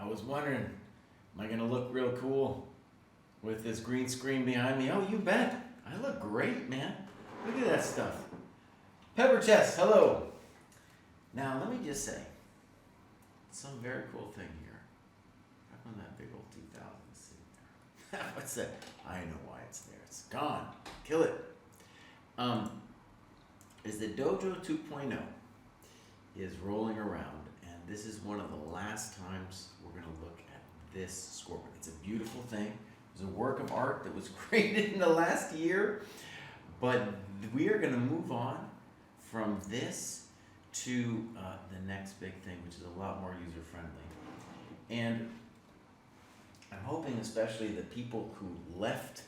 I was wondering, am I going to look real cool with this green screen behind me? Oh, you bet. I look great, man. Look at that stuff. Pepper Chess, hello. Now, let me just say, some very cool thing here. How come that big old 2000 sitting there? What's that? I know why it's there. It's gone. Kill it. Is the Dojo 2.0 is rolling around, and this is one of the last times we're going to look at this scoreboard. It's a beautiful thing. It's a work of art that was created in the last year, but we are going to move on from this to the next big thing, which is a lot more user-friendly. And I'm hoping especially that people who left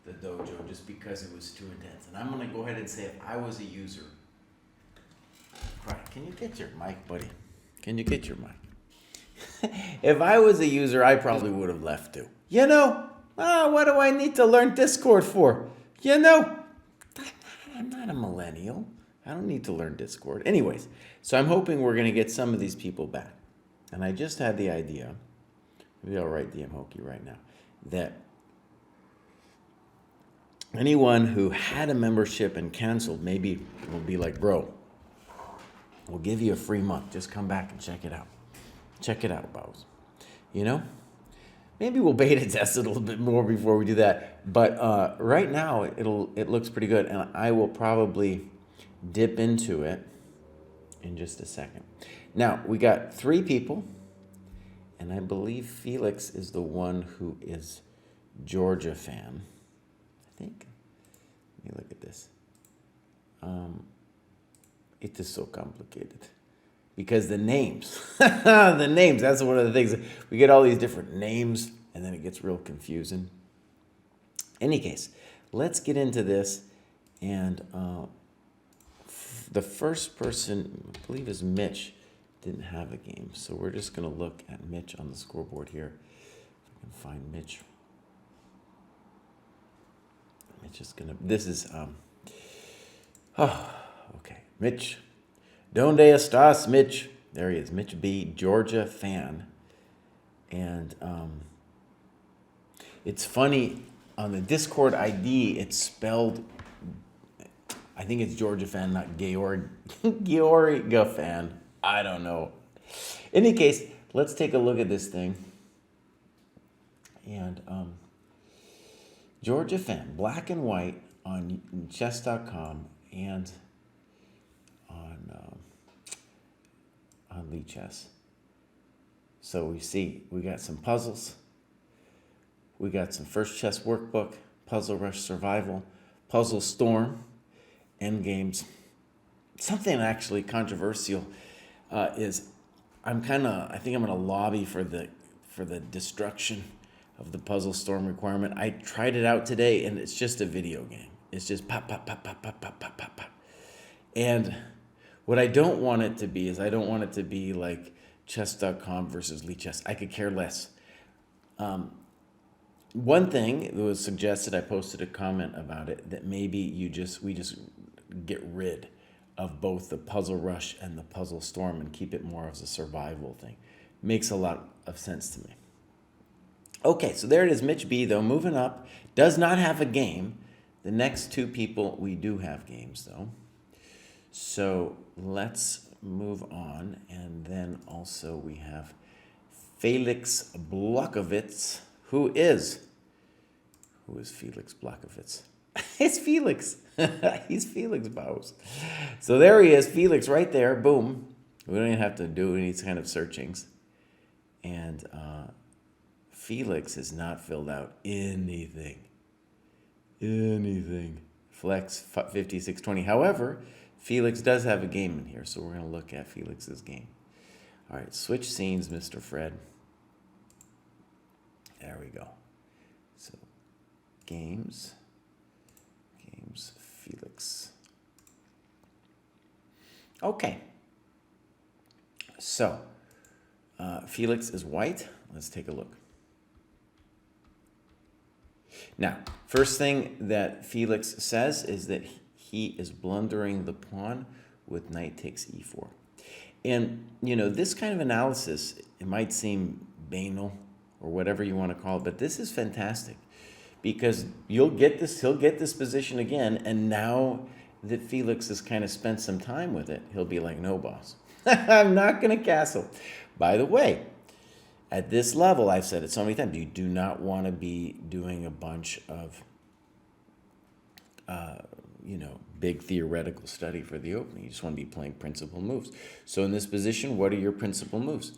the dojo just because it was too intense. And I'm going to go ahead and say if I was a user, right, can you get your mic, buddy? Can you get your mic? If I was a user, I probably would have left too. You know, what do I need to learn Discord for? You know, I'm not a millennial. I don't need to learn Discord. Anyways, so I'm hoping we're going to get some of these people back. And I just had the idea, maybe I'll write DM Hokey right now, that anyone who had a membership and canceled maybe will be like, bro, we'll give you a free month. Just come back and check it out. Check it out, Bows. You know? Maybe we'll beta test it a little bit more before we do that. But right now, it looks pretty good. And I will probably dip into it in just a second. Now, we got 3 people. And I believe Felix is the one who is Georgia fan. I think. Let me look at this. It is so complicated. Because the names, that's one of the things. We get all these different names, and then it gets real confusing. Any case, let's get into this. And the first person, I believe is Mitch, didn't have a game. So we're just going to look at Mitch on the scoreboard here. If I can find Mitch. Mitch is going to, this is, okay. Mitch. Donde estás, Mitch? There he is, Mitch B, Georgia fan. And it's funny, on the Discord ID, it's spelled, I think it's Georgia fan, not Georgia fan. I don't know. In any case, let's take a look at this thing. And Georgia fan, black and white on chess.com and on Lichess. So we see we got some puzzles. We got some first chess workbook, Puzzle Rush Survival, Puzzle Storm, endgames. Something actually controversial is I think I'm going to lobby for the destruction of the Puzzle Storm requirement. I tried it out today, and it's just a video game. It's just pop, pop, pop, pop, pop, pop, pop, pop, pop. And what I don't want it to be is I don't want it to be like chess.com versus Lichess. I could care less. One thing that was suggested, I posted a comment about it, that maybe we just get rid of both the Puzzle Rush and the Puzzle Storm and keep it more as a survival thing. Makes a lot of sense to me. Okay, so there it is, Mitch B, though, moving up. Does not have a game. The next 2 people, we do have games, though. So let's move on. And then also we have Felix Blachowicz, who is Felix Blachowicz? It's Felix. He's Felix Bows. So there he is, Felix right there. Boom. We don't even have to do any kind of searchings. And Felix has not filled out anything. Flex 5620. However, Felix does have a game in here, so we're going to look at Felix's game. All right, switch scenes, Mr. Fred. There we go. So, games, Felix. Okay. So, Felix is white. Let's take a look. Now, first thing that Felix says is that he is blundering the pawn with knight takes e4. And, this kind of analysis, it might seem banal, or whatever you want to call it. But this is fantastic because he'll get this position again, and now that Felix has kind of spent some time with it, he'll be like, no, boss, I'm not going to castle. By the way, at this level, I've said it so many times, you do not want to be doing a bunch of, big theoretical study for the opening. You just want to be playing principal moves. So in this position, what are your principal moves?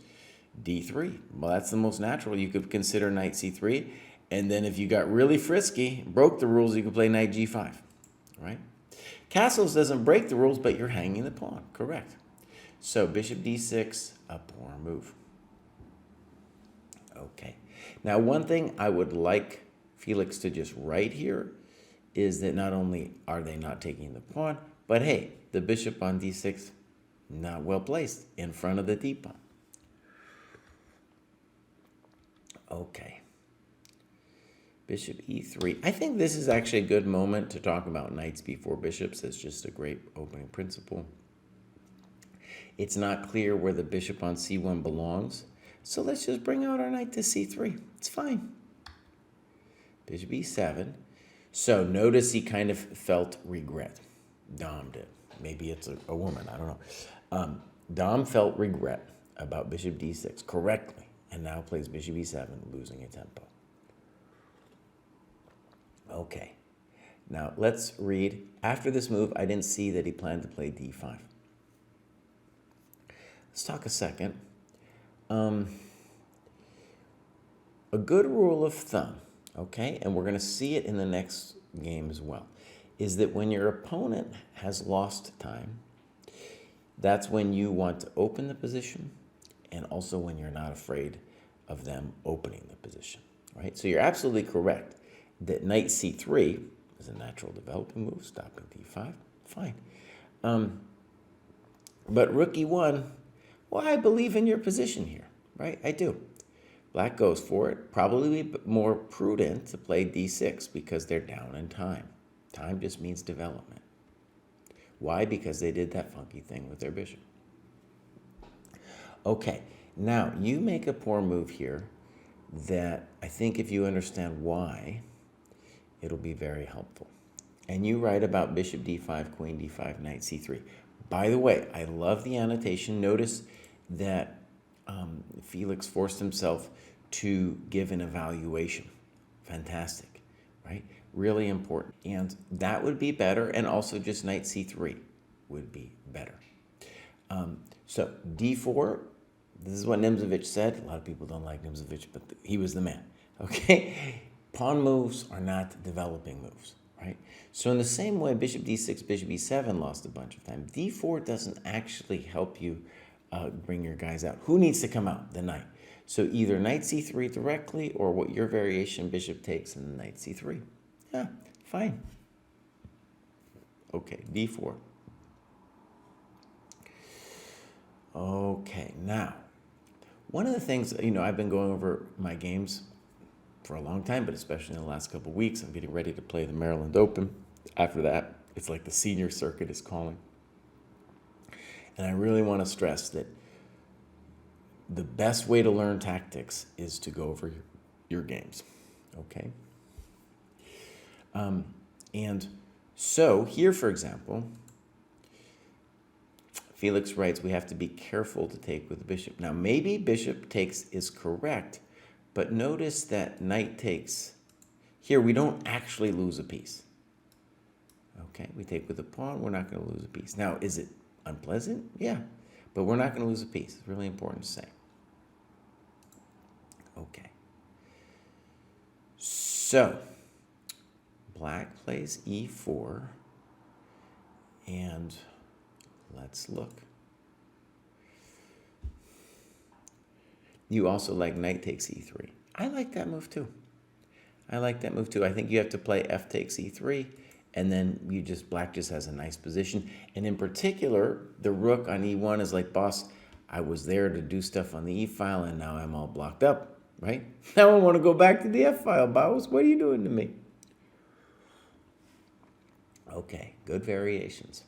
D3. Well, that's the most natural. You could consider knight C3. And then if you got really frisky, broke the rules, you could play knight G5, right? Castles doesn't break the rules, but you're hanging the pawn. Correct. So bishop D6, a poor move. Okay. Now, one thing I would like Felix to just write here is that not only are they not taking the pawn, but hey, the bishop on D6, not well placed in front of the d-pawn. Okay. Bishop E3. I think this is actually a good moment to talk about knights before bishops. It's just a great opening principle. It's not clear where the bishop on C1 belongs, so let's just bring out our knight to C3. It's fine. Bishop E7. So notice he kind of felt regret. Dom did. Maybe it's a woman. I don't know. Dom felt regret about bishop D6 correctly, and now plays bishop E7, losing a tempo. Okay. Now let's read. After this move, I didn't see that he planned to play D5. Let's talk a second. A good rule of thumb, okay, and we're going to see it in the next game as well, is that when your opponent has lost time, that's when you want to open the position, and also when you're not afraid of them opening the position, right? So you're absolutely correct that knight C3 is a natural developing move, stopping D5, fine. But rook E1, well, I believe in your position here, right? I do. Black goes for it. Probably more prudent to play D6 because they're down in time. Time just means development. Why? Because they did that funky thing with their bishop. Okay, now you make a poor move here that I think if you understand why, it'll be very helpful. And you write about bishop D5, queen D5, knight C3. By the way, I love the annotation. Notice that Felix forced himself to give an evaluation. Fantastic, right? Really important. And that would be better, and also just knight C3 would be better. So D4, this is what Nimzovich said. A lot of people don't like Nimzovich, but he was the man, okay? Pawn moves are not developing moves, right? So in the same way, bishop D6, bishop E7 lost a bunch of time. D4 doesn't actually help you bring your guys out. Who needs to come out? The knight. So either knight C3 directly, or what your variation bishop takes in the knight C3. Yeah, fine. Okay, D4. Okay, now, one of the things, I've been going over my games for a long time, but especially in the last couple of weeks. I'm getting ready to play the Maryland Open. After that, it's like the senior circuit is calling. And I really want to stress that the best way to learn tactics is to go over your games, okay? And so here, for example, Felix writes, we have to be careful to take with the bishop. Now, maybe bishop takes is correct, but notice that knight takes. Here, we don't actually lose a piece. Okay, we take with the pawn, we're not going to lose a piece. Now, is it unpleasant? Yeah, but we're not going to lose a piece. It's really important to say. Okay. So, black plays E4, and let's look. You also like knight takes E3. I like that move too. I think you have to play F takes E3, and then black just has a nice position. And in particular, the rook on E1 is like, boss, I was there to do stuff on the E file, and now I'm all blocked up, right? Now I want to go back to the F file, boss. What are you doing to me? Okay, good variations.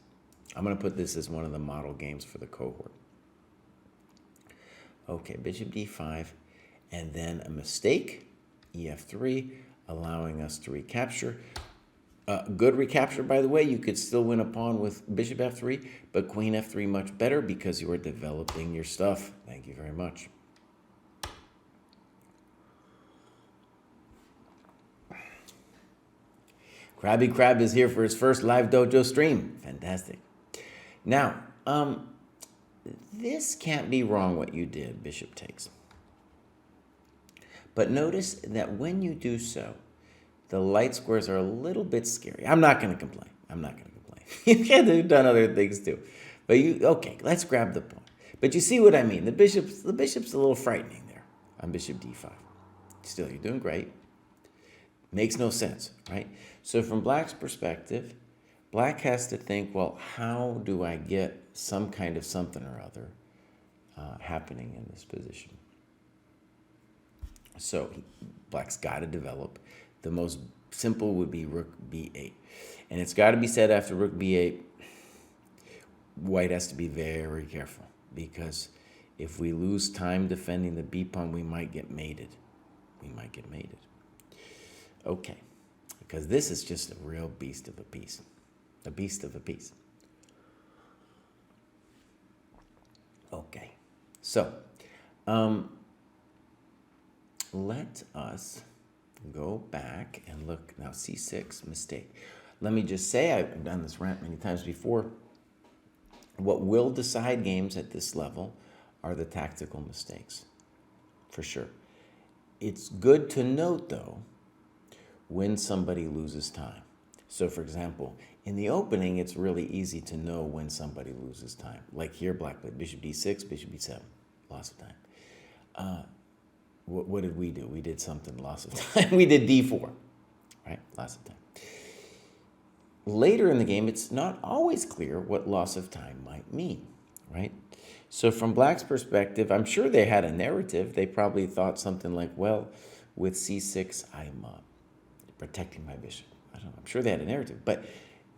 I'm going to put this as one of the model games for the cohort. Okay, bishop D5. and then a mistake, ef3, allowing us to recapture. Good recapture, by the way. You could still win a pawn with bishop f3, but queen f3 much better because you are developing your stuff. Thank you very much. Krabby Crab is here for his first live dojo stream. Fantastic. Now, this can't be wrong what you did, bishop takes. But notice that when you do so, the light squares are a little bit scary. I'm not going to complain. I'm not going to complain. You could have done other things too. But okay, let's grab the pawn. But you see what I mean. The bishop's a little frightening there on bishop d5. Still, you're doing great. Makes no sense, right? So from Black's perspective, Black has to think, well, how do I get some kind of something or other happening in this position? So Black's got to develop. The most simple would be rook b8. And it's got to be said after rook b8, White has to be very careful, because if we lose time defending the b pawn, we might get mated. We might get mated. Okay, because this is just a real beast of a piece. A beast of a piece. Okay, so let us go back and look. Now, c6, mistake. Let me just say, I've done this rant many times before. What will decide games at this level are the tactical mistakes, for sure. It's good to note, though, when somebody loses time. So, for example, in the opening, it's really easy to know when somebody loses time. Like here, Black played bishop d6, bishop b7, loss of time. What did we do? We did something, loss of time. We did d4, right? Loss of time. Later in the game, it's not always clear what loss of time might mean, right? So from Black's perspective, I'm sure they had a narrative. They probably thought something like, well, with c6, I'm protecting my bishop. I don't know. I'm sure they had a narrative. But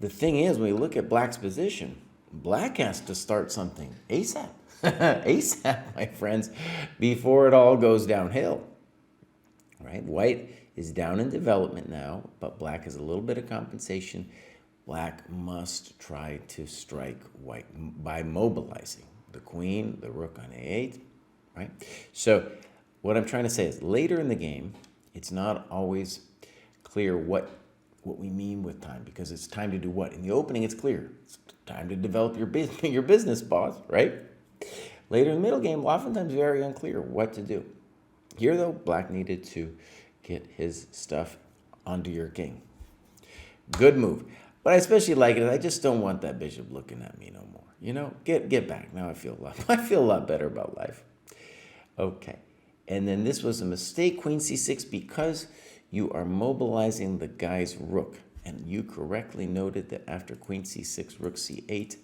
the thing is, when you look at Black's position, Black has to start something ASAP. ASAP, my friends, before it all goes downhill, right? White is down in development now, but Black has a little bit of compensation. Black must try to strike White by mobilizing the queen, the rook on a8, right? So what I'm trying to say is later in the game, it's not always clear what we mean with time, because it's time to do what? In the opening, it's clear. It's time to develop your business, boss, right? Later in the middle game, oftentimes very unclear what to do. Here, though, Black needed to get his stuff onto your king. Good move. But I especially like it. I just don't want that bishop looking at me no more. You know, get back. Now I feel a lot better about life. Okay. And then this was a mistake, queen c6, because you are mobilizing the guy's rook. And you correctly noted that after queen c6, rook c8,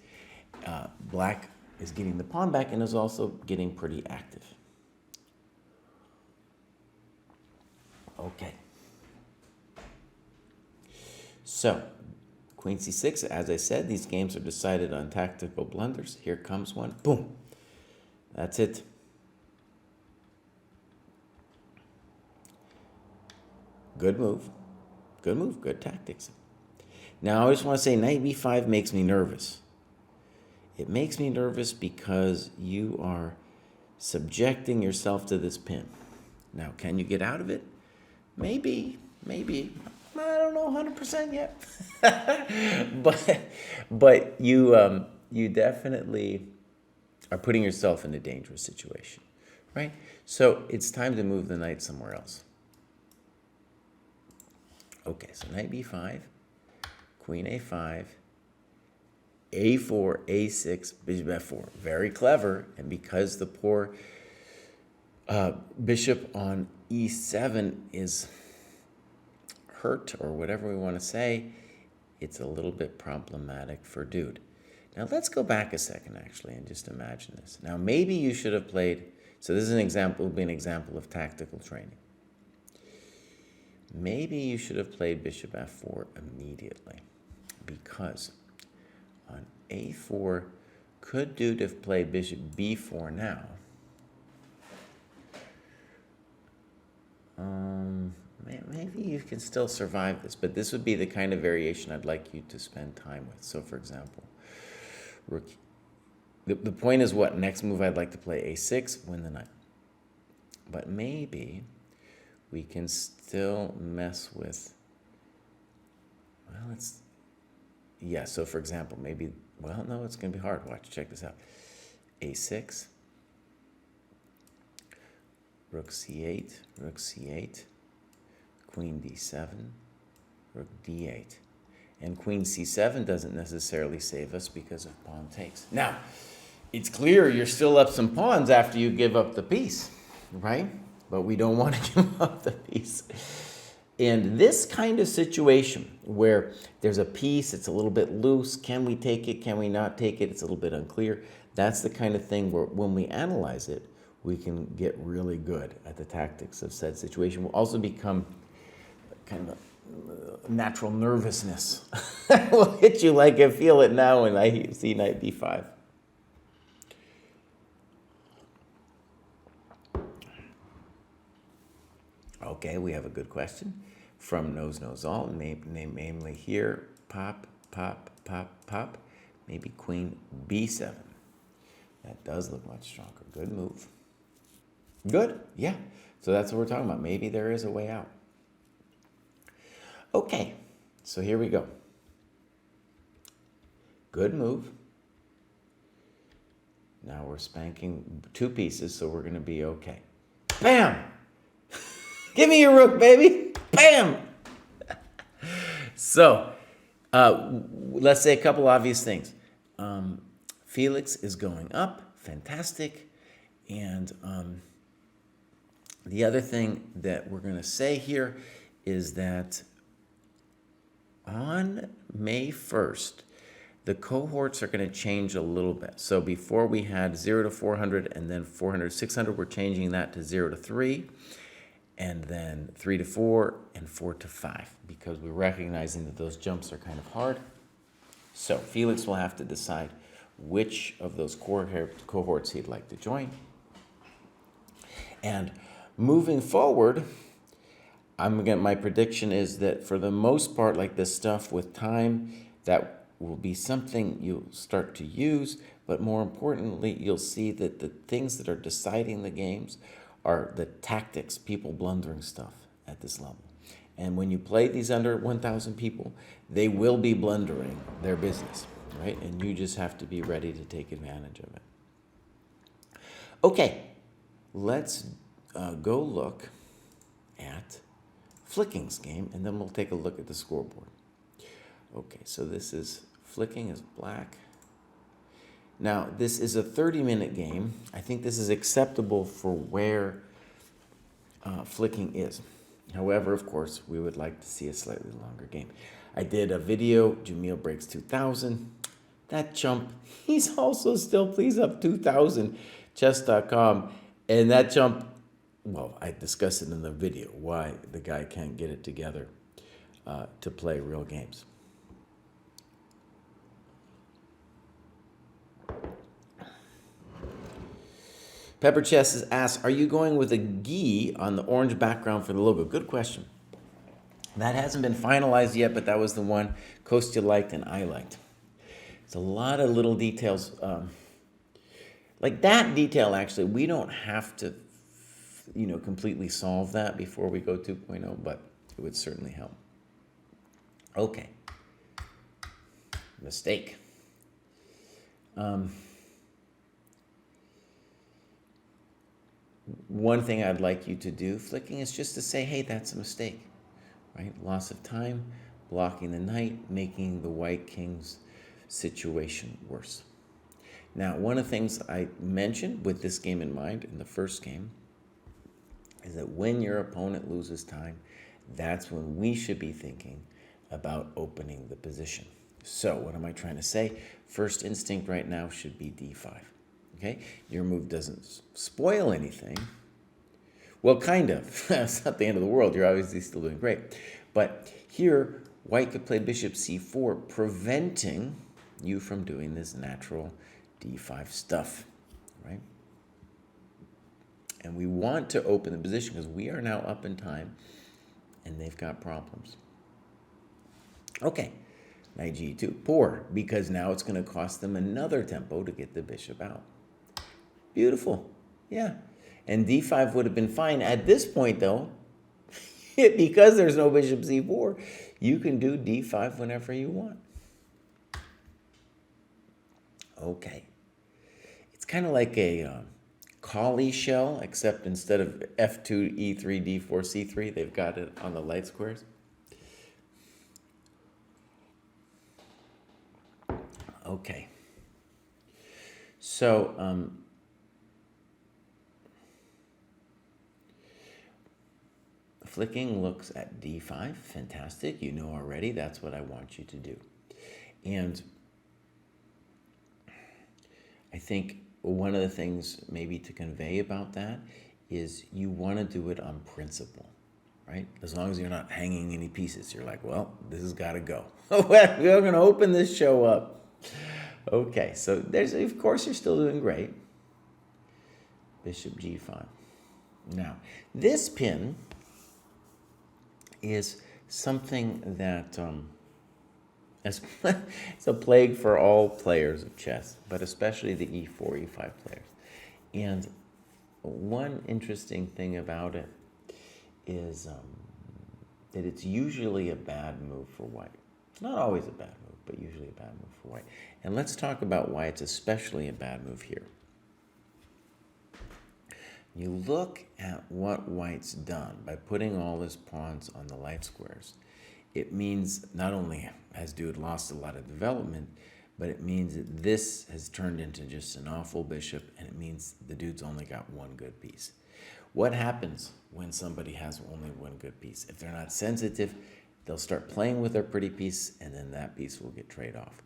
Black is getting the pawn back and is also getting pretty active. Okay. So, queen c6, as I said, these games are decided on tactical blunders. Here comes one. Boom. That's it. Good move. Good move. Good tactics. Now, I just want to say knight b5 makes me nervous. It makes me nervous because you are subjecting yourself to this pin. Now, can you get out of it? Maybe. I don't know 100% yet. but you definitely are putting yourself in a dangerous situation, right? So it's time to move the knight somewhere else. Okay, so knight b5, queen a5, a4, a6, bishop f4. Very clever, and because the poor bishop on e7 is hurt, or whatever we want to say, it's a little bit problematic for dude. Now let's go back a second, actually, and just imagine this. Now maybe you should have played, so this is an example, would be an example of tactical training. Maybe you should have played bishop f4 immediately, because on a4, could dude have played bishop b4 now? Maybe you can still survive this, but this would be the kind of variation I'd like you to spend time with. So, for example, rook. The point is what? Next move I'd like to play a6, win the knight. But maybe we can still mess with, well, yeah, so for example, maybe, well, no, it's going to be hard. Watch, check this out. a6, rook c8, queen d7, rook d8. And queen c7 doesn't necessarily save us because of pawn takes. Now, it's clear you're still up some pawns after you give up the piece, right? But we don't want to give up the piece. In this kind of situation where there's a piece, it's a little bit loose, can we take it, can we not take it, it's a little bit unclear. That's the kind of thing where when we analyze it, we can get really good at the tactics of said situation. We'll also become kind of natural nervousness. Will hit you like I feel it now when I see knight b5. Okay, we have a good question from Knows All, namely here, pop, pop, pop, pop, maybe queen b7. That does look much stronger. Good move. Good, yeah. So that's what we're talking about. Maybe there is a way out. Okay, so here we go. Good move. Now we're spanking two pieces, so we're going to be okay. Bam! Give me your rook, baby. Bam! So, let's say a couple obvious things. Felix is going up. Fantastic. And the other thing that we're going to say here is that on May 1st, the cohorts are going to change a little bit. So before we had 0 to 400 and then 400 to 600, we're changing that to 0 to 3. And then 3 to 4 and 4 to 5, because we're recognizing that those jumps are kind of hard. So Felix will have to decide which of those cohorts he'd like to join. And moving forward, my prediction is that for the most part, like this stuff with time, that will be something you'll start to use, but more importantly, you'll see that the things that are deciding the games are the tactics, people blundering stuff at this level. And when you play these under 1,000 people, they will be blundering their business, right? And you just have to be ready to take advantage of it. Okay, let's go look at Flicking's game, and then we'll take a look at the scoreboard. Okay, so this is Flicking is black. Now, this is a 30-minute game. I think this is acceptable for where Flicking is. However, of course, we would like to see a slightly longer game. I did a video, Jamil breaks 2,000. That chump, he's also still please up 2,000, chess.com. And that chump, well, I discussed it in the video, why the guy can't get it together to play real games. Pepper Chess asks, are you going with a gi on the orange background for the logo? Good question. That hasn't been finalized yet, but that was the one Kostya liked and I liked. It's a lot of little details. Like that detail, actually, we don't have to, completely solve that before we go 2.0, but it would certainly help. Okay. Mistake. One thing I'd like you to do, Flicking, is just to say, hey, that's a mistake, right? Loss of time, blocking the knight, making the white king's situation worse. Now, one of the things I mentioned with this game in mind in the first game is that when your opponent loses time, that's when we should be thinking about opening the position. So what am I trying to say? First instinct right now should be d5. Okay, your move doesn't spoil anything. Well, kind of. It's not the end of the world. You're obviously still doing great. But here, white could play bishop c4, preventing you from doing this natural d5 stuff, right? And we want to open the position because we are now up in time and they've got problems. Okay, knight g2, poor, because now it's going to cost them another tempo to get the bishop out. Beautiful, yeah. And d5 would have been fine. At this point, though, because there's no bishop c4, you can do d5 whenever you want. Okay. It's kind of like a collie shell, except instead of f2, e3, d4, c3, they've got it on the light squares. Okay. So, flicking looks at d5. Fantastic. You know already that's what I want you to do. And I think one of the things maybe to convey about that is you want to do it on principle, right? As long as you're not hanging any pieces. You're like, well, this has got to go. We're going to open this show up. Okay, so there's, of course, you're still doing great. Bishop g5. Now, this pin is something that it's a plague for all players of chess, but especially the e4, e5 players. And one interesting thing about it is that it's usually a bad move for white. It's not always a bad move, but usually a bad move for white. And let's talk about why it's especially a bad move here. You look at what white's done by putting all his pawns on the light squares. It means not only has dude lost a lot of development, but it means that this has turned into just an awful bishop, and it means the dude's only got one good piece. What happens when somebody has only one good piece? If they're not sensitive, they'll start playing with their pretty piece, and then that piece will get traded off.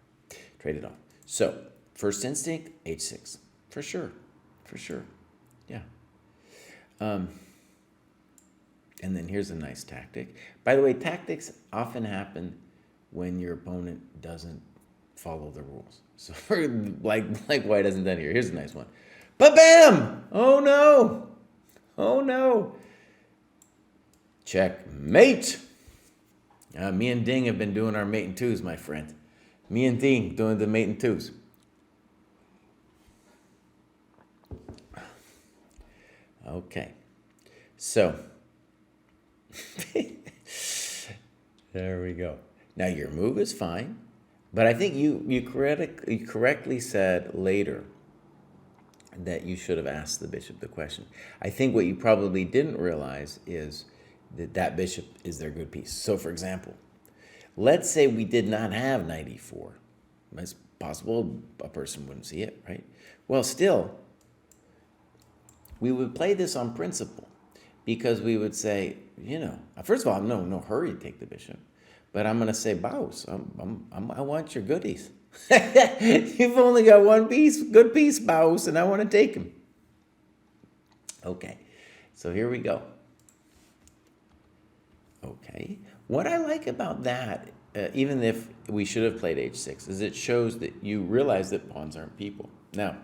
So, first instinct, h6. For sure. Yeah. And then here's a nice tactic. By the way, tactics often happen when your opponent doesn't follow the rules. So like white hasn't done here. Here's a nice one. Ba-bam! Oh no! Checkmate! Me and Ding have been doing our mate in twos, my friend. Me and Ding doing the mate in twos. Okay. So, there we go. Now, your move is fine, but I think you correctly said later that you should have asked the bishop the question. I think what you probably didn't realize is that bishop is their good piece. So, for example, let's say we did not have knight e4. It's possible a person wouldn't see it, right? Well, still, we would play this on principle. Because we would say, first of all, no hurry to take the bishop. But I'm going to say, Baus, I want your goodies. You've only got one piece, good piece, Baus, and I want to take him. Okay, so here we go. Okay, what I like about that, even if we should have played h6, is it shows that you realize that pawns aren't people. Now,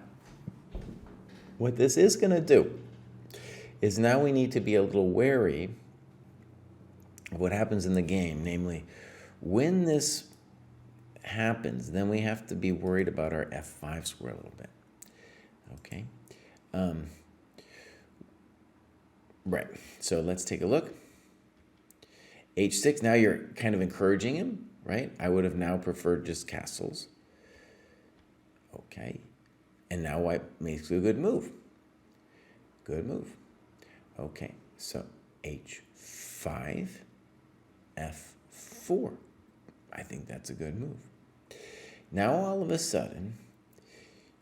what this is going to do is now we need to be a little wary of what happens in the game. Namely, when this happens, then we have to be worried about our f5 square a little bit. Okay? Right. So let's take a look. h6, now you're kind of encouraging him, right? I would have now preferred just castles. Okay. And now white makes a good move. Good move. Okay, so h5, f4. I think that's a good move. Now all of a sudden,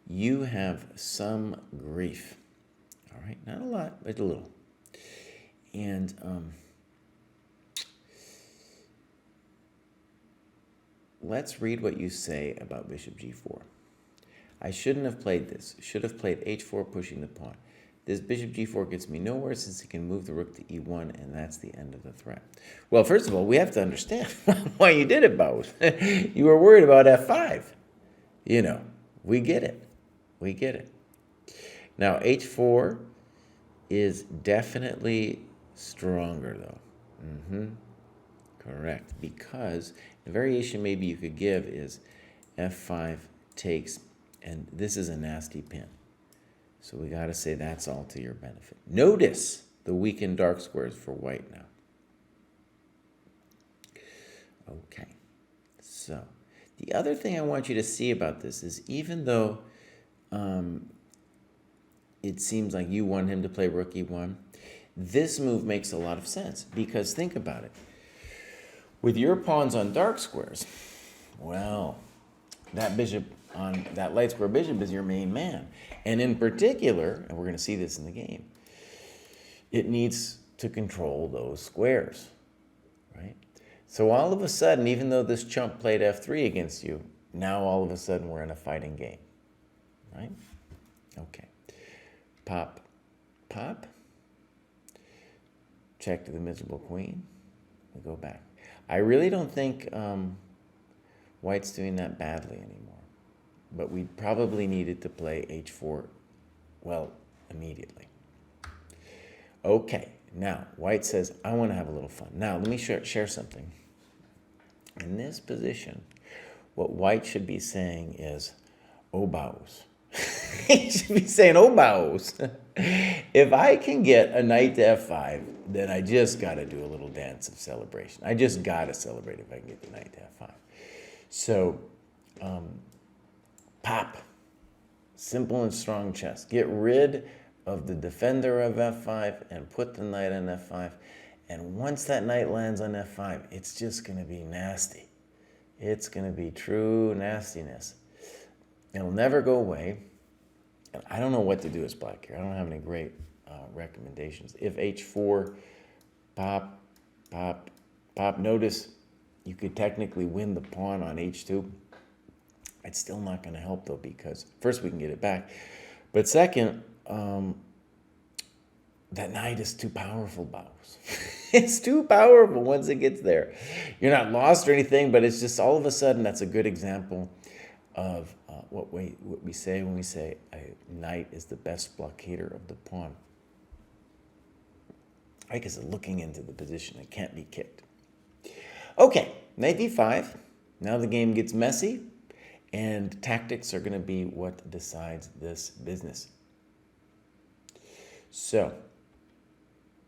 you have some grief. All right, not a lot, but a little. And let's read what you say about bishop g4. I shouldn't have played this. Should have played h4, pushing the pawn. This bishop g4 gets me nowhere since it can move the rook to e1, and that's the end of the threat. Well, first of all, we have to understand why you did it, both. You were worried about f5. We get it. We get it. Now, h4 is definitely stronger, though. Correct. Because the variation maybe you could give is f5 takes, and this is a nasty pin. So we got to say that's all to your benefit. Notice the weakened dark squares for white now. Okay. So the other thing I want you to see about this is even though it seems like you want him to play rook e1, this move makes a lot of sense because think about it. With your pawns on dark squares, well, that bishop on that light square bishop is your main man. And in particular, and we're going to see this in the game, it needs to control those squares, right? So all of a sudden, even though this chump played f3 against you, now all of a sudden we're in a fighting game, right? Okay. Pop, pop. Check to the miserable queen. We go back. I really don't think white's doing that badly anymore. But we probably needed to play h4, well, immediately. Okay, now white says, I want to have a little fun. Now, let me share something. In this position, what white should be saying is, oh, bows. He should be saying, oh, bows. If I can get a knight to f5, then I just got to do a little dance of celebration. I just got to celebrate if I can get the knight to f5. So, pop. Simple and strong chess. Get rid of the defender of f5 and put the knight on f5. And once that knight lands on f5, it's just going to be nasty. It's going to be true nastiness. It'll never go away. And I don't know what to do as black here. I don't have any great recommendations. If h4, pop, pop, pop. Notice you could technically win the pawn on h2. It's still not going to help, though, because first we can get it back. But second, that knight is too powerful, bows. It's too powerful once it gets there. You're not lost or anything, but it's just all of a sudden that's a good example of what we say when we say a knight is the best blockader of the pawn. I guess looking into the position, it can't be kicked. Okay, knight d5. Now the game gets messy, and tactics are going to be what decides this business. So,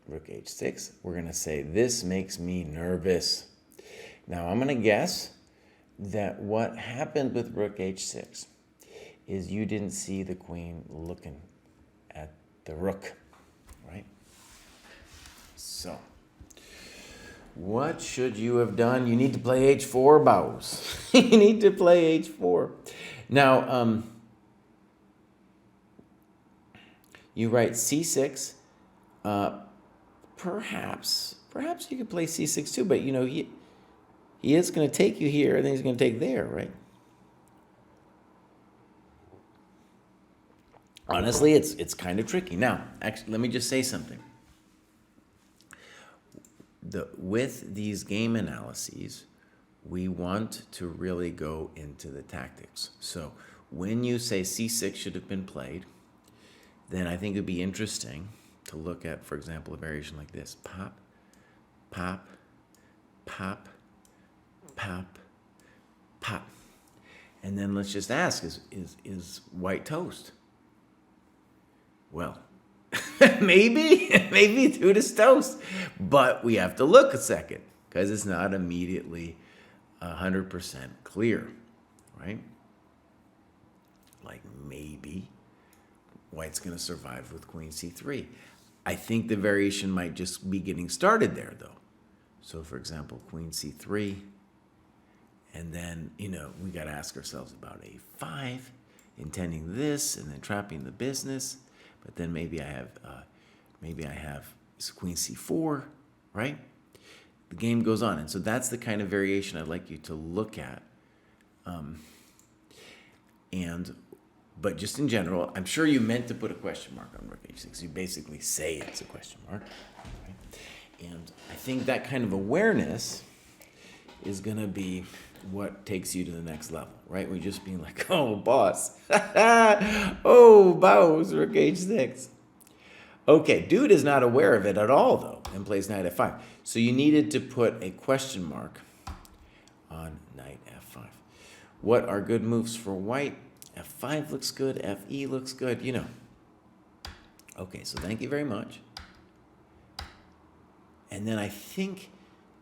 rook h6, we're going to say, this makes me nervous. Now, I'm going to guess that what happened with rook h6 is you didn't see the queen looking at the rook, right? So, what should you have done? You need to play h4, bows. You need to play h4. Now, you write c6. Perhaps you could play c6 too, but you know, he is going to take you here, and then he's going to take there, right? Honestly, it's kind of tricky. Now, actually, let me just say something. With these game analyses, we want to really go into the tactics. So when you say c6 should have been played, then I think it would be interesting to look at, for example, a variation like this. Pop, pop, pop, pop, pop. And then let's just ask, is white toast? Well, maybe dude is toast. But we have to look a second because it's not immediately 100% clear, right? Like maybe white's going to survive with queen c3. I think the variation might just be getting started there, though. So, for example, queen c3. And then, you know, we got to ask ourselves about a5, intending this and then trapping the business. But then maybe I have queen c4, right? The game goes on. And so that's the kind of variation I'd like you to look at. But just in general, I'm sure you meant to put a question mark on rook h6. You basically say it's a question mark. Right? And I think that kind of awareness is going to be what takes you to the next level, right? We're just being like, oh, boss. Oh, bows, rook h6. Okay, dude is not aware of it at all, though, and plays knight f5. So you needed to put a question mark on knight f5. What are good moves for white? f5 looks good, fe looks good, you know. Okay, so thank you very much. And then I think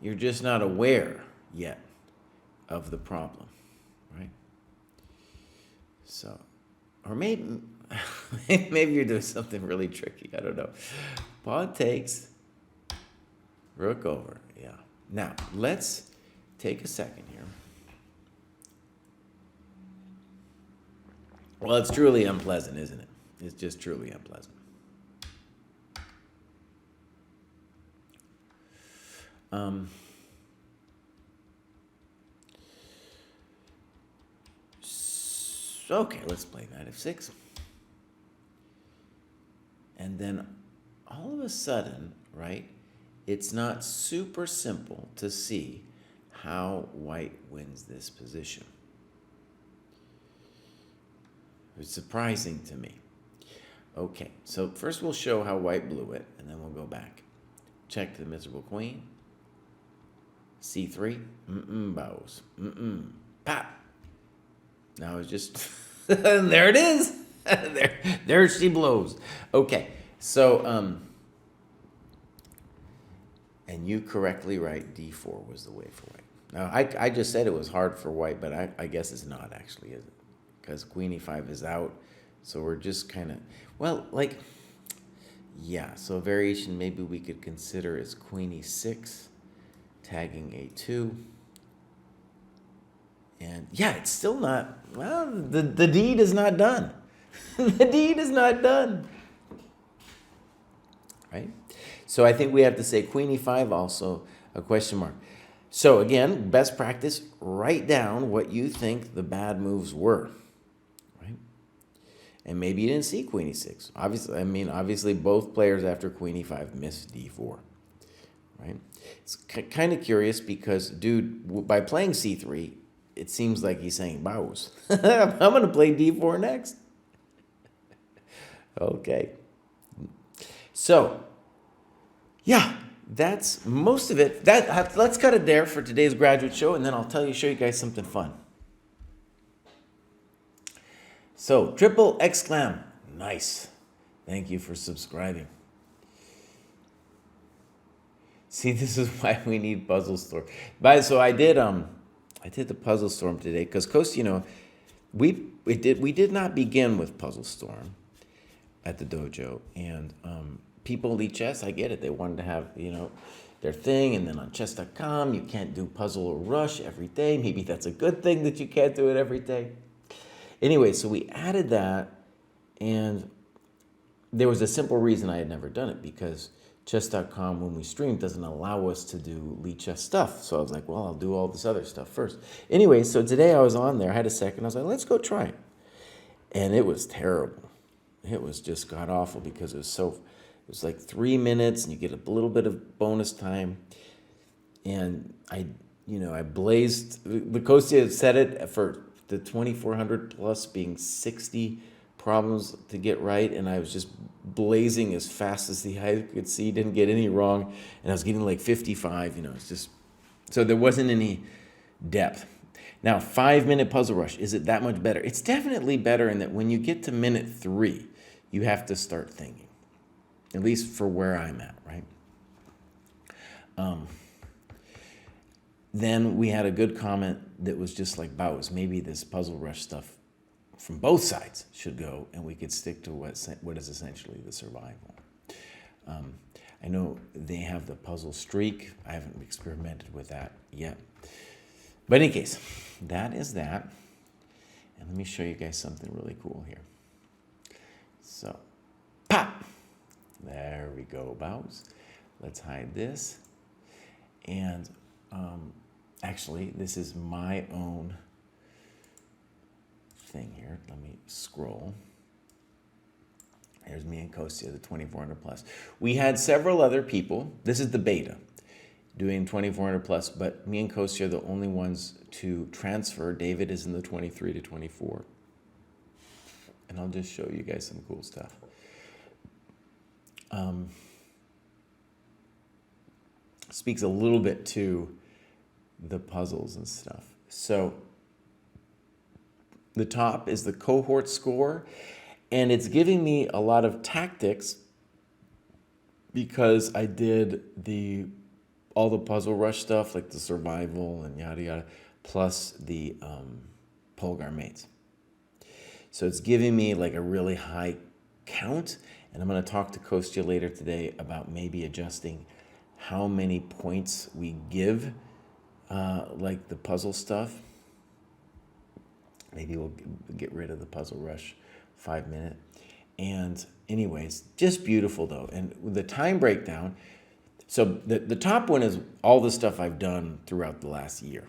you're just not aware yet of the problem, right? So, or maybe, maybe you're doing something really tricky. I don't know. Pawn takes, rook over. Yeah. Now, let's take a second here. Well, it's truly unpleasant, isn't it? It's just truly unpleasant. Okay, let's play knight f6. And then all of a sudden, right, it's not super simple to see how white wins this position. It's surprising to me. Okay, so first we'll show how white blew it, and then we'll go back. Check the miserable queen. C3. Bows. Pop. Now it's just, there it is. there she blows. Okay, so, and you correctly write d4 was the way for white. Now, I just said it was hard for white, but I guess it's not actually, is it? Because queen e5 is out, so we're just kind of, well, like, yeah, so a variation maybe we could consider is queen e6, tagging a2. And yeah, it's still not, well, the deed is not done. The deed is not done. Right? So I think we have to say queen e5 also, a question mark. So again, best practice, write down what you think the bad moves were. Right? And maybe you didn't see queen e6. Obviously both players after queen e5 missed d4. Right? It's kind of curious because, dude, by playing c3, it seems like he's saying bows. I'm going to play d4 next. Okay. So, yeah, that's most of it. Let's cut it there for today's graduate show, and then I'll show you guys something fun. So, triple exclam. Nice. Thank you for subscribing. See, this is why we need Puzzle Storm. So I did the Puzzle Storm today because Kostya, we did not begin with Puzzle Storm at the dojo, and people lead chess. I get it; they wanted to have their thing, and then on chess.com you can't do Puzzle or Rush every day. Maybe that's a good thing that you can't do it every day. Anyway, so we added that, and there was a simple reason I had never done it because chess.com, when we stream, doesn't allow us to do lead chess stuff. So I was like, well, I'll do all this other stuff first. Anyway, so today I was on there. I had a second. I was like, let's go try it. And it was terrible. It was just god-awful because it was like 3 minutes, and you get a little bit of bonus time. And I blazed. The Kostya said it for the 2400 plus being 60 problems to get right, and I was just blazing as fast as the eye could see, didn't get any wrong, and I was getting like 55, it's just, so there wasn't any depth. Now, 5-minute puzzle rush, is it that much better? It's definitely better in that when you get to minute 3, you have to start thinking, at least for where I'm at, right? Then we had a good comment that was just like, bows, maybe this puzzle rush stuff from both sides should go, and we could stick to what is essentially the survival. I know they have the puzzle streak. I haven't experimented with that yet. But in any case, that is that. And let me show you guys something really cool here. So, pop! There we go, bows. Let's hide this. And actually, this is my own thing here. Let me scroll. Here's me and Kostya, the 2400 plus. We had several other people. This is the beta, doing 2400 plus, but me and Kostya are the only ones to transfer. David is in the 23 to 24. And I'll just show you guys some cool stuff. speaks a little bit to the puzzles and stuff. So the top is the cohort score, and it's giving me a lot of tactics because I did all the puzzle rush stuff, like the survival and yada yada, plus the Polgar mates. So it's giving me like a really high count, and I'm going to talk to Kostya later today about maybe adjusting how many points we give, like the puzzle stuff. Maybe we'll get rid of the puzzle rush 5-minute. And anyways, just beautiful though. And the time breakdown, so the top one is all the stuff I've done throughout the last year.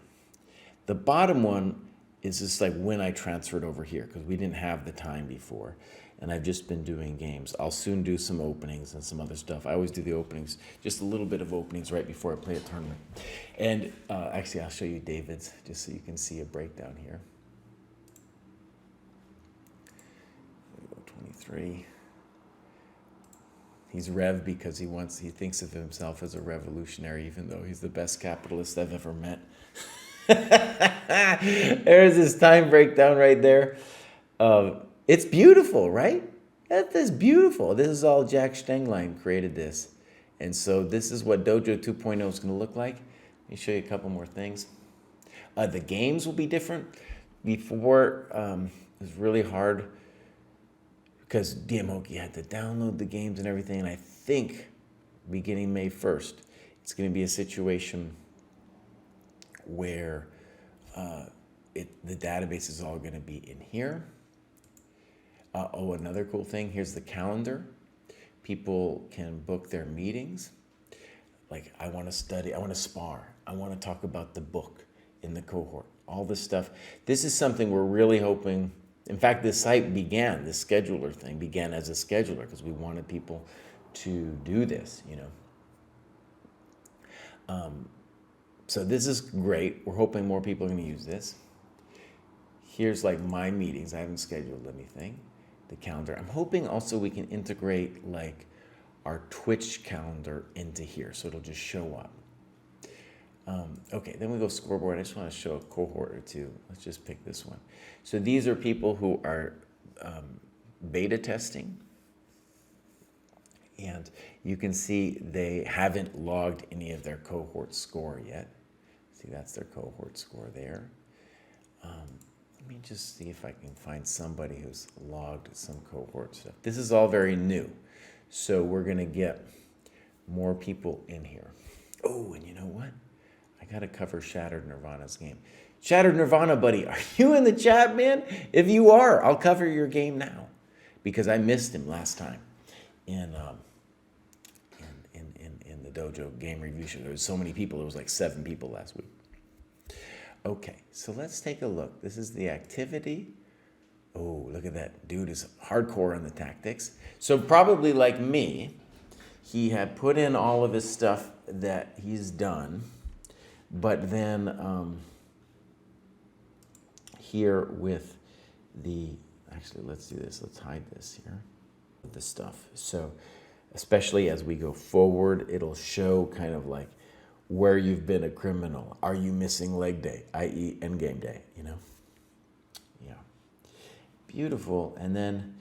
The bottom one is just like when I transferred over here, because we didn't have the time before. And I've just been doing games. I'll soon do some openings and some other stuff. I always do the openings, just a little bit of openings right before I play a tournament. And actually, I'll show you David's, just so you can see a breakdown here. 23. He's Rev because he thinks of himself as a revolutionary, even though he's the best capitalist I've ever met. There's his time breakdown right there. It's beautiful, right? That is beautiful. This is all Jack Stenglein created this. And so this is what Dojo 2.0 is going to look like. Let me show you a couple more things. The games will be different. Before, it was really hard because DMOki had to download the games and everything. And I think beginning May 1st, it's going to be a situation where the database is all going to be in here. Another cool thing, here's the calendar. People can book their meetings. Like, I want to study, I want to spar, I want to talk about the book in the cohort, all this stuff. This is something we're really hoping. In fact, this site began, this scheduler thing began as a scheduler because we wanted people to do this, you know. So this is great. We're hoping more people are going to use this. Here's like my meetings. I haven't scheduled anything. The calendar. I'm hoping also we can integrate like our Twitch calendar into here, so it'll just show up. Okay, then we go scoreboard. I just want to show a cohort or two. Let's just pick this one. So these are people who are beta testing. And you can see they haven't logged any of their cohort score yet. See, that's their cohort score there. Let me just see if I can find somebody who's logged some cohort stuff. This is all very new. So we're going to get more people in here. Oh, and you know what? I got to cover Shattered Nirvana's game. Shattered Nirvana, buddy, are you in the chat, man? If you are, I'll cover your game now because I missed him last time in the Dojo game review show. There was so many people. There was like 7 people last week. Okay, so let's take a look. This is the activity. Oh, look at that. Dude is hardcore on the tactics. So probably like me, he had put in all of his stuff that he's done, but then here with the, actually let's do this. Let's hide this here, the stuff. So especially as we go forward, it'll show kind of like where you've been a criminal. Are you missing leg day, i.e. endgame day, you know? Yeah. Beautiful. And then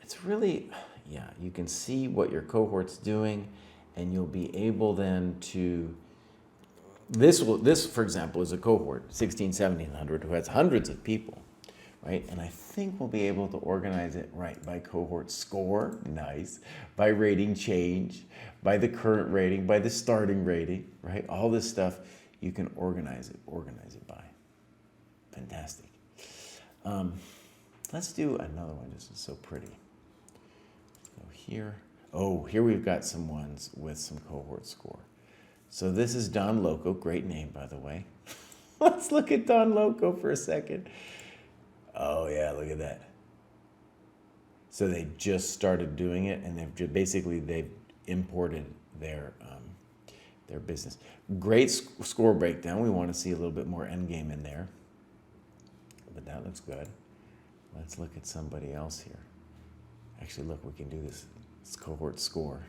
it's really, yeah, you can see what your cohort's doing, and you'll be able then to, this, for example, is a cohort, 1700 who has hundreds of people, right? And I think we'll be able to organize it right by cohort score, nice, by rating change, by the current rating, by the starting rating, right? All this stuff, you can organize it by. Fantastic. Let's do another one. This is so pretty. Go here. Oh, here we've got some ones with some cohort score. So this is Don Loco. Great name, by the way. Let's look at Don Loco for a second. Oh yeah, look at that. So they just started doing it, and they've imported their business. Great score breakdown. We want to see a little bit more endgame in there, but that looks good. Let's look at somebody else here. Actually, look, we can do this It's cohort score.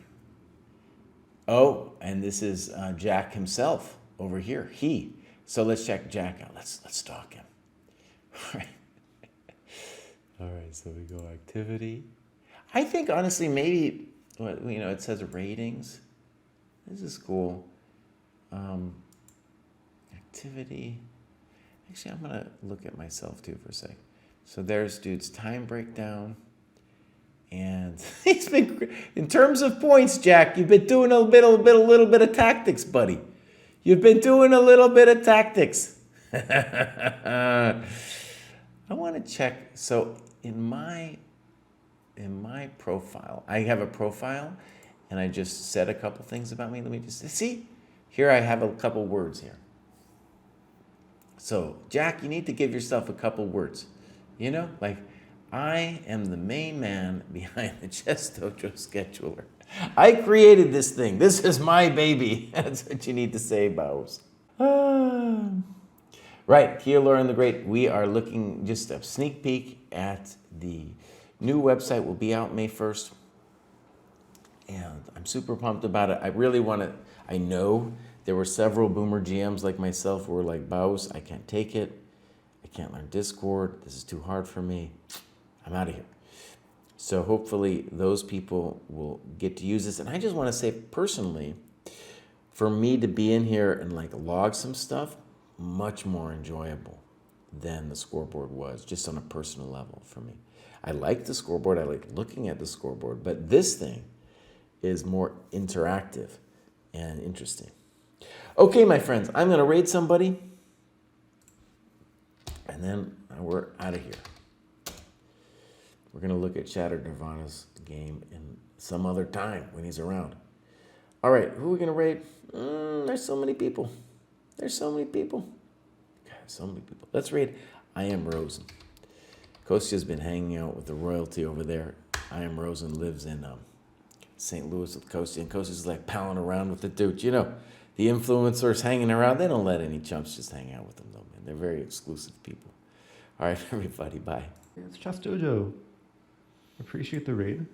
Oh, and this is Jack himself over here. He. So let's check Jack out. Let's stalk him. All right. All right. So we go activity. I think honestly, maybe it says ratings. This is cool. Activity. Actually, I'm gonna look at myself too for a sec. So there's dude's time breakdown. And he's been, in terms of points, Jack, you've been doing a little bit of tactics, buddy. You've been doing a little bit of tactics. I want to check. So in my profile, I have a profile, and I just said a couple things about me. Let me just see. Here I have a couple words here. So Jack, you need to give yourself a couple words. Like, I am the main man behind the ChessDojo scheduler. I created this thing. This is my baby. That's what you need to say, Bows. Right, Kia Lauren the Great. We are looking just a sneak peek at the new website. Will be out May 1st. And I'm super pumped about it. I really want to, I know there were several boomer GMs like myself who were like, Bows, I can't take it. I can't learn Discord. This is too hard for me. I'm out of here. So hopefully those people will get to use this. And I just want to say personally, for me to be in here and like log some stuff, much more enjoyable than the scoreboard was, just on a personal level for me. I like the scoreboard. I like looking at the scoreboard. But this thing is more interactive and interesting. Okay, my friends, I'm going to raid somebody. And then we're out of here. We're going to look at Shattered Nirvana's game in some other time when he's around. All right, who are we going to raid? There's so many people. There's so many people. God, so many people. Let's raid I Am Rosen. Kostya's been hanging out with the royalty over there. I Am Rosen lives in St. Louis with Kostya, and Kostya's like palling around with the dude. The influencers hanging around, they don't let any chumps just hang out with them, though, man. They're very exclusive people. All right, everybody, bye. It's ChessDojo. Appreciate the raid.